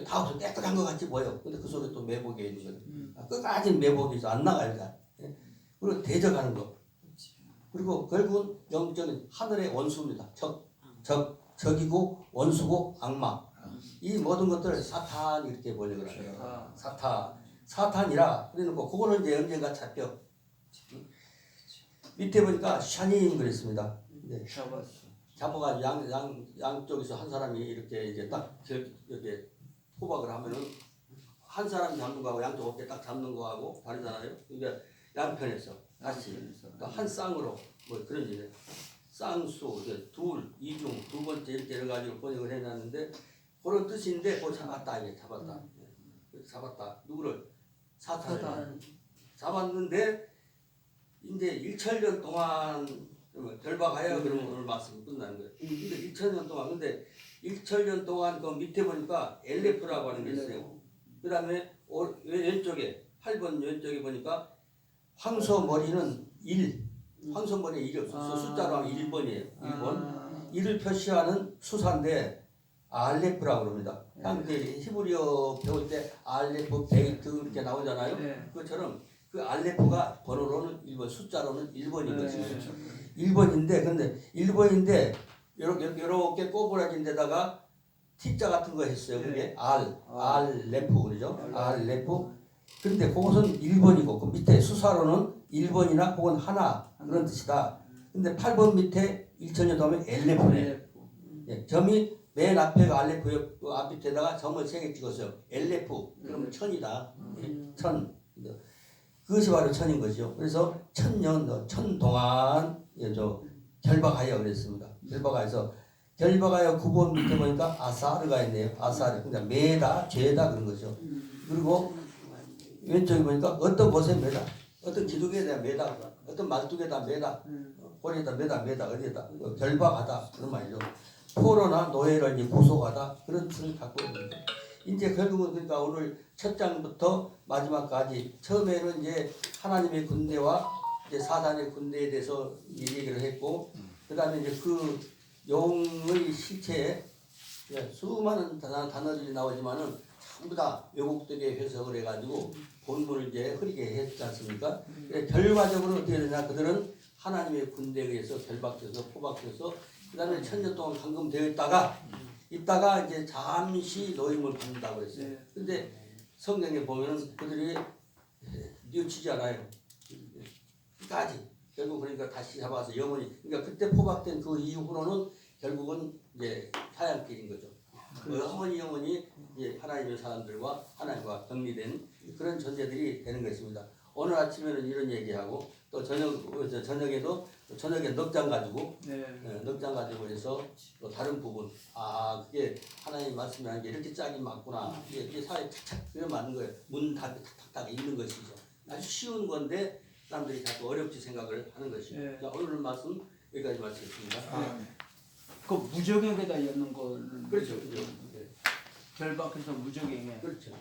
다 없어 깨끗한 것 같이 보여. 근데 그 속에 또 매복에 있는 거예요. 끝까지 매복에 있어 안 나가요. 예? 그리고 대적하는 거. 그리고 결국은 영적인 하늘의 원수입니다. 적이고 원수고 악마. 이 모든 것들을 사탄 이렇게 번역을 해요. 사탄이라 그래놓고 그거는 이제 언젠가 잡혀. 밑에 보니까 샤님 그랬습니다. 네. 잡아가지고 양쪽에서 한 사람이 이렇게 이제 딱 이렇게 포박을 하면은 한 사람이 잡는 거하고 양쪽 어깨 딱 잡는 거하고 다르잖아요. 그러니까 양편에서 같이 한 쌍으로 뭐 그런 일이에요. 쌍수, 둘, 이중, 두 번째 이렇게 해가지고 번역을 해놨는데 그런 뜻인데 그걸 잡았다 이게 잡았다. 잡았다. 누구를? 사탄을. 잡았는데 이제 1천년 동안 결박하여 그러면 오늘 말씀 끝나는 거예요. 근데 1천년 동안 근데 1천년 동안 그 밑에 보니까 엘레프라고 하는 게 있어요. 그 다음에 왼쪽에 8번 왼쪽에 보니까 황소 머리는 1. 황소 머리에 1이 없어요. 숫자로 하면 1번이에요. 1번. 1을 표시하는 수사인데 알레프라고 그럽니다. 히브리어 배울 때 알레프, 베이트 이렇게 나오잖아요. 네. 그것처럼 그 알레프가 번호로는 1번, 숫자로는 1번인 것이죠. 1번인데 근데 1번인데 이렇게 꼬부라진 데다가 T자 같은 거 했어요. 그게 알레프 그러죠. 알레프. 근데 그것은 1번이고 그 밑에 수사로는 1번이나 혹은 하나 그런 뜻이다. 근데 8번 밑에 1천년 다음에 엘레프네. 예, 점이 맨 앞에가 알레프 그 앞 밑에다가 점을 3개 찍었어요. 엘레프 그러면 천이다. 천. 그것이 바로 천인 것이죠. 그래서 천년, 천 동안 결박하여 그랬습니다. 결박하여 9번 밑에 보니까 아사르가 있네요. 아사르. 그러니까 매다, 죄다 그런 거죠. 그리고 왼쪽에 보니까 어떤 곳에 매다, 어떤 기둥에다 매다, 어떤 말뚝에다 매다, 꼬리에다 매다, 어디에다 결박하다 그런 말이죠. 포로나 노예를 이제 구속하다 그런 뜻을 갖고 있는 거죠. 이제 결국은 그러니까 오늘 첫 장부터 마지막까지 처음에는 이제 하나님의 군대와 이제 사단의 군대에 대해서 얘기를 했고 그 다음에 이제 그 용의 실체에 수많은 단어들이 나오지만은 전부 다 왜곡되게 해석을 해가지고 본문을 이제 흐리게 했지 않습니까? 결과적으로 어떻게 되냐 그들은 하나님의 군대에 의해서 결박돼서 포박돼서 그 다음에 천년 동안 감금되어 있다가 이제 잠시 노임을 받는다고 했어요. 근데 성경에 보면은 그들이 뉘우치지 않아요. 끝까지. 결국 그러니까 다시 잡아서 영원히. 그러니까 그때 포박된 그 이후로는 결국은 이제 타향길인 거죠. 영원히 이제 하나님의 사람들과 하나님과 격리된 그런 존재들이 되는 것입니다. 오늘 아침에는 이런 얘기하고 또 저녁에도 저녁에 넉장 가지고 넉장 가지고 해서 또 다른 부분 그게 하나님 말씀이라는 게 이렇게 짝이 맞구나 이게 사회 탁탁 그래 맞는 거예요. 문 닫고 탁탁탁 있는 것이죠. 아주 쉬운 건데 사람들이 자꾸 어렵게 생각을 하는 것이죠. 자, 오늘 말씀 여기까지 마치겠습니다. 그 무적에다 였는 거는 그렇죠. 결박해서 무적행에. 그렇죠.